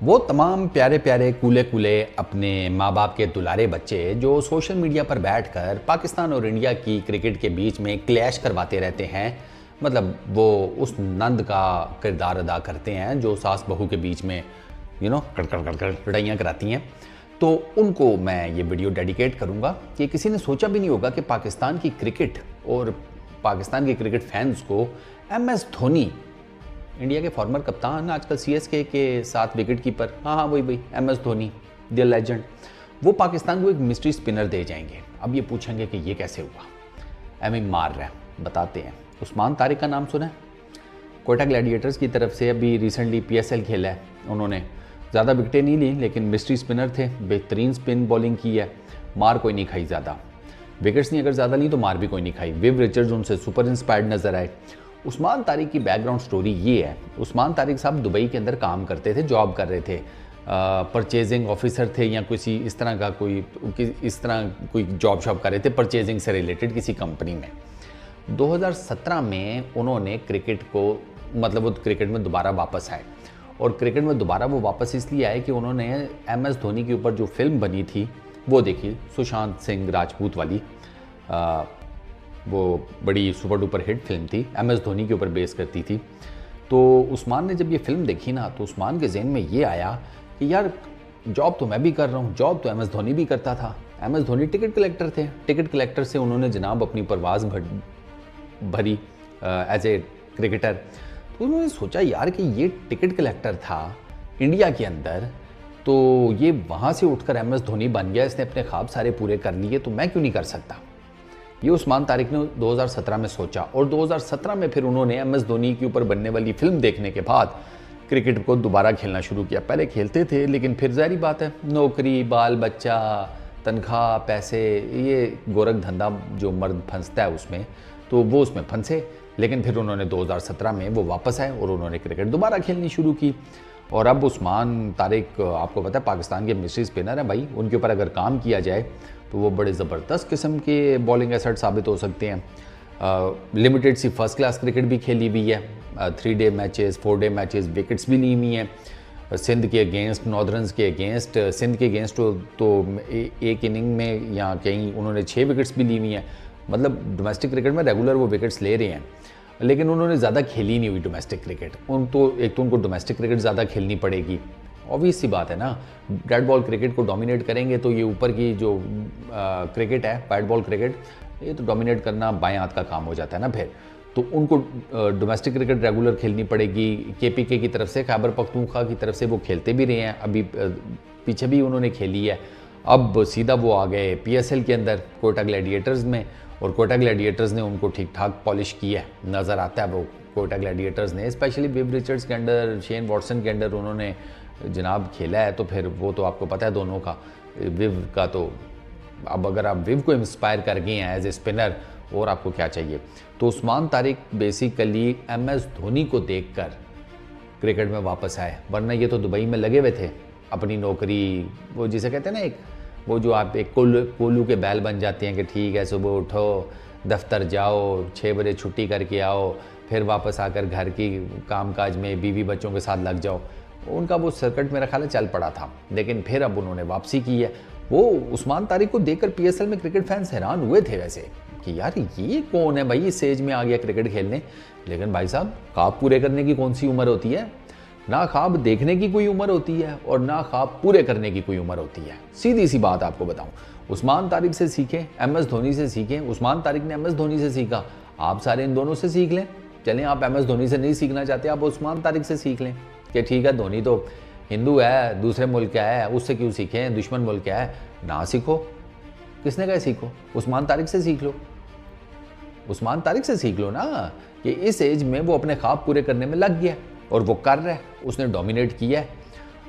वो तमाम प्यारे प्यारे कूले कूले अपने माँ बाप के दुलारे बच्चे जो सोशल मीडिया पर बैठकर पाकिस्तान और इंडिया की क्रिकेट के बीच में क्लैश करवाते रहते हैं। मतलब वो उस नंद का किरदार अदा करते हैं जो सास बहू के बीच में कड़कड़ कड़कड़ लड़ाइयाँ कराती हैं। तो उनको मैं ये वीडियो डेडिकेट करूँगा कि किसी ने सोचा भी नहीं होगा कि पाकिस्तान की क्रिकेट और पाकिस्तान के क्रिकेट फैंस को MS धोनी, इंडिया के फॉर्मर कप्तान, आजकल CSK के 7 विकेट कीपर, हाँ वही MS धोनी द लेजेंड, वो पाकिस्तान को एक मिस्ट्री स्पिनर दे जाएंगे। अब ये पूछेंगे कि ये कैसे हुआ। मार रहा है, बताते हैं। उस्मान तारिक का नाम सुना है? कोयटा ग्लैडिएटर्स की तरफ से अभी रिसेंटली PSL खेला है। उन्होंने ज़्यादा विकेटें नहीं ली लेकिन मिस्ट्री स्पिनर थे, बेहतरीन स्पिन बॉलिंग की है, मार कोई नहीं खाई ज़्यादा, विकेट्स नहीं अगर ज़्यादा ली तो मार भी कोई नहीं खाई। विव रिचर्ड्स उनसे सुपर इंस्पायर्ड नज़र आए। उस्मान तारिक की बैकग्राउंड स्टोरी ये है। उस्मान तारिक साहब दुबई के अंदर काम करते थे, जॉब कर रहे थे, परचेजिंग ऑफिसर थे या किसी इस तरह का कोई जॉब शॉब कर रहे थे परचेजिंग से रिलेटेड किसी कंपनी में। 2017 में उन्होंने क्रिकेट को वो क्रिकेट में दोबारा वापस आए, और क्रिकेट में दोबारा वो वापस इसलिए आए कि उन्होंने MS धोनी के ऊपर जो फिल्म बनी थी वो देखी, सुशांत सिंह राजपूत वाली। वो बड़ी सुपर डुपर हिट फिल्म थी, MS धोनी के ऊपर बेस करती थी। तो उस्मान ने जब ये फिल्म देखी ना तो उस्मान के जहन में ये आया कि यार जॉब तो मैं भी कर रहा हूँ, जॉब तो MS धोनी भी करता था। MS धोनी टिकट कलेक्टर थे, टिकट कलेक्टर से उन्होंने जनाब अपनी परवाज़ भरी एज ए क्रिकेटर। तो उन्होंने सोचा यार कि ये टिकट कलेक्टर था इंडिया के अंदर, तो ये वहाँ से उठकर MS धोनी बन गया, इसने अपने ख्वाब सारे पूरे कर लिए, तो मैं क्यों नहीं कर सकता। ये उस्मान तारिक ने 2017 में सोचा, और 2017 में फिर उन्होंने MS धोनी के ऊपर बनने वाली फिल्म देखने के बाद क्रिकेट को दोबारा खेलना शुरू किया। पहले खेलते थे लेकिन फिर ज़ाहिर बात है, नौकरी, बाल बच्चा, तनख्वाह, पैसे, ये गोरख धंधा जो मर्द फंसता है उसमें, तो वो उसमें फंसे। लेकिन फिर उन्होंने 2017 में वो वापस आए और उन्होंने क्रिकेट दोबारा खेलनी शुरू की। और अब उस्मान तारिक आपको पता है पाकिस्तान के मिस्ट्री स्पिनर हैं भाई, उनके ऊपर अगर काम किया जाए तो वो बड़े ज़बरदस्त किस्म के बॉलिंग एसेट साबित हो सकते हैं। लिमिटेड सी फर्स्ट क्लास क्रिकेट भी खेली हुई है, 3 day matches, 4 day matches, wickets भी ली हुई हैं। सिंध के अगेंस्ट, नॉर्दर्न्स के अगेंस्ट, सिंध के अगेंस्ट तो एक इनिंग में या कहीं उन्होंने 6 विकेट्स भी ली हुई हैं। मतलब डोमेस्टिक क्रिकेट में रेगुलर वो विकेट्स ले रहे हैं, लेकिन उन्होंने ज़्यादा खेली नहीं हुई डोमेस्टिक क्रिकेट। एक तो उनको डोमेस्टिक क्रिकेट ज़्यादा खेलनी पड़ेगी, ऑब्वियस सी बात है ना। डेड बॉल क्रिकेट को डोमिनेट करेंगे तो ये ऊपर की जो क्रिकेट है, बैट बॉल क्रिकेट, ये तो डोमिनेट करना बाएं हाथ का काम हो जाता है ना। फिर तो उनको डोमेस्टिक क्रिकेट रेगुलर खेलनी पड़ेगी। KPK की तरफ से, खैबर पख्तूनख्वा की तरफ से वो खेलते भी रहे हैं, अभी पीछे भी उन्होंने खेली है। अब सीधा वो आ गए PSL के अंदर कोयटा ग्लैडिएटर्स में, और कोयटा ग्लैडिएटर्स ने उनको ठीक ठाक पॉलिश किया है, नज़र आता है वो कोयटा ग्लैडिएटर्स ने, स्पेशली विव रिचर्ड्स के अंडर, शेन वॉटसन के अंडर उन्होंने जनाब खेला है। तो फिर वो तो आपको पता है दोनों का, विव का तो अब अगर आप विव को इंस्पायर कर गए हैं एज ए स्पिनर, और आपको क्या चाहिए। तो उस्मान तारिक बेसिकली MS धोनी को देखकर क्रिकेट में वापस आए, वरना ये तो दुबई में लगे हुए थे अपनी नौकरी, वो जिसे कहते हैं ना, वो जो आप एक कोल्लू के बैल बन जाते हैं कि ठीक है सुबह उठो, दफ्तर जाओ, 6 बजे छुट्टी करके आओ, फिर वापस आकर घर की कामकाज में बीवी बच्चों के साथ लग जाओ। उनका वो सर्किट मेरा ख्याल है चल पड़ा था, लेकिन फिर अब उन्होंने वापसी की है। वो उस्मान तारिक को देखकर PSL में क्रिकेट फैंस हैरान हुए थे वैसे कि यार ये कौन है भाई, इस एज में आ गया क्रिकेट खेलने। लेकिन भाई साहब, ख्वाब पूरे करने की कौन सी उम्र होती है? ना ख्वाब देखने की कोई उम्र होती है और ना ख्वाब पूरे करने की कोई उम्र होती है। सीधी सी बात आपको बताऊं, उस्मान तारिक से सीखें, MS धोनी से सीखें। उस्मान तारिक ने MS धोनी से सीखा, आप सारे इन दोनों से सीख लें। चलें, आप MS धोनी से नहीं सीखना चाहते, आप उस्मान तारिक से सीख लें कि ठीक है धोनी तो हिंदू है, दूसरे मुल्क का है, उससे क्यों सीखें, दुश्मन मुल्क का है। ना सीखो, किसने कहा सीखो, उस्मान तारिक से सीख लो। उस्मान तारिक से सीख लो ना कि इस एज में वो अपने ख्वाब पूरे करने में लग गया और वो कर रहा है, उसने डोमिनेट किया है।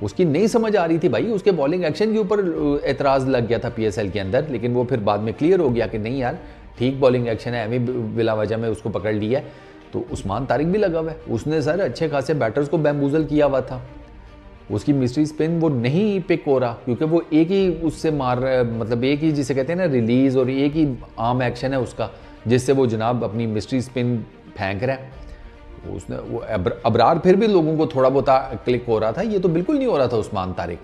उसकी नहीं समझ आ रही थी भाई, उसके बॉलिंग एक्शन के ऊपर एतराज़ लग गया था PSL के अंदर, लेकिन वो फिर बाद में क्लियर हो गया कि नहीं यार ठीक बॉलिंग एक्शन है, हमें बिला वजह में उसको पकड़ लिया है। तो उस्मान तारिक भी लगा हुआ है, उसने सर अच्छे खासे बैटर्स को बैम्बूजल किया हुआ था। उसकी मिस्ट्री स्पिन वो नहीं पिक हो रहा क्योंकि वो एक ही उससे मार रहा है, मतलब एक ही जिसे कहते हैं ना रिलीज, और एक ही आर्म एक्शन है उसका जिससे वो जनाब अपनी मिस्ट्री स्पिन फेंक रहा है। उसने वो अबरार फिर भी लोगों को थोड़ा बहुत क्लिक हो रहा था, ये तो बिल्कुल नहीं हो रहा था उस्मान तारिक।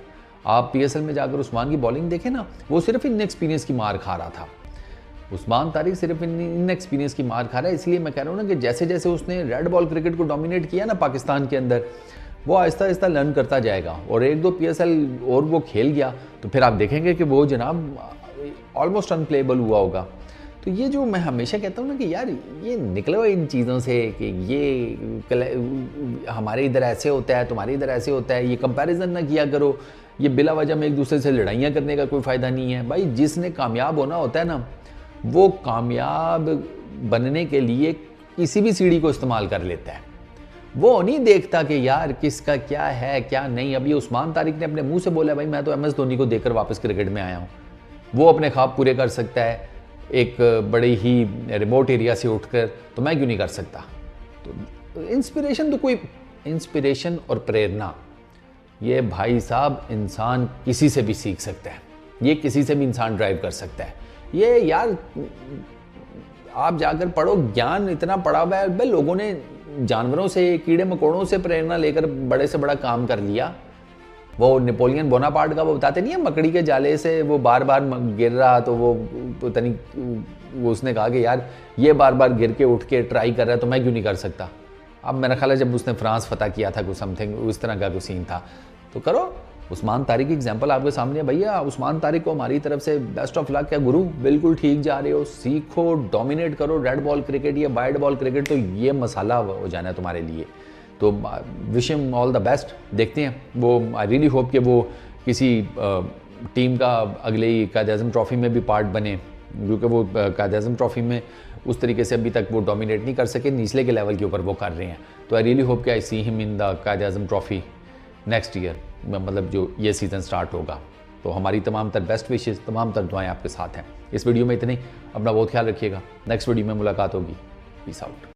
आप पीएसएल में जाकर उस्मान की बॉलिंग देखें ना, वो सिर्फ इनएक्सपीरियंस की मार खा रहा था। उस्मान तारिक सिर्फ इनएक्सपीरियंस की मार खा रहा है। इसलिए मैं कह रहा हूँ ना कि जैसे जैसे उसने रेड बॉल क्रिकेट को डोमिनेट किया ना पाकिस्तान के अंदर, वो आहिस्ता आहिस्ता लर्न करता जाएगा और एक दो पीएसएल और वो खेल गया तो फिर आप देखेंगे कि वो जनाब ऑलमोस्ट अनप्लेबल हुआ होगा। तो ये जो मैं हमेशा कहता हूँ ना कि यार ये निकलो इन चीज़ों से कि ये हमारे इधर ऐसे होता है, तुम्हारे इधर ऐसे होता है, ये कंपैरिजन ना किया करो। ये बिला वजह में एक दूसरे से लड़ाइयाँ करने का कोई फ़ायदा नहीं है भाई। जिसने कामयाब होना होता है ना, वो कामयाब बनने के लिए किसी भी सीढ़ी को इस्तेमाल कर लेता है। वो नहीं देखता कि यार किसका क्या है क्या नहीं। अभी उस्मान तारिक ने अपने मुंह से बोला भाई मैं तो एमएस धोनी को देखकर वापस क्रिकेट में आया हूँ। वो अपने ख्वाब पूरे कर सकता है एक बड़े ही रिमोट एरिया से उठकर, तो मैं क्यों नहीं कर सकता। तो इंस्पिरेशन तो कोई इंस्पिरेशन और प्रेरणा ये भाई साहब इंसान किसी से भी सीख सकता है, ये किसी से भी इंसान ड्राइव कर सकता है। ये यार आप जाकर पढ़ो, ज्ञान इतना पड़ा हुआ है भाई। लोगों ने जानवरों से, कीड़े मकोड़ों से प्रेरणा लेकर बड़े से बड़ा काम कर लिया। वो नेपोलियन बोनापार्ट का वो बताते नहीं है, मकड़ी के जाले से वो बार बार गिर रहा तो वो पता नहीं, वो उसने कहा कि यार ये बार बार गिर के उठ के ट्राई कर रहा है तो मैं क्यों नहीं कर सकता। अब मेरा ख्याल है जब उसने फ्रांस फतह किया था कुछ समथिंग उस तरह का कुछ सीन था। तो करो, उस्मान तारिक की एग्जांपल आपके सामने है भैया। उस्मान तारिक को हमारी तरफ से बेस्ट ऑफ लक। क्या गुरु, बिल्कुल ठीक जा रहे हो, सीखो, डोमिनेट करो। रेड बॉल क्रिकेट या वाइड बॉल क्रिकेट तो ये मसाला हो जाना है तुम्हारे लिए। तो wish him all the best. देखते हैं, वो आई रियली होप कि वो किसी टीम का अगले ही कायद-ए-आज़म ट्रॉफी में भी पार्ट बने, क्योंकि वो कायद-ए-आज़म ट्रॉफी में उस तरीके से अभी तक वो डोमिनेट नहीं कर सके, निचले के लेवल के ऊपर वो कर रहे हैं। तो आई रियली होप कि I see him in the Quaid-e-Azam trophy next year, मतलब जो ये सीज़न स्टार्ट होगा। तो हमारी तमाम तर बेस्ट विशेज़, तमाम तर दुआएं आपके साथ हैं। इस वीडियो में इतनी, अपना बहुत ख्याल रखिएगा। नेक्स्ट वीडियो में मुलाकात होगी। Peace out.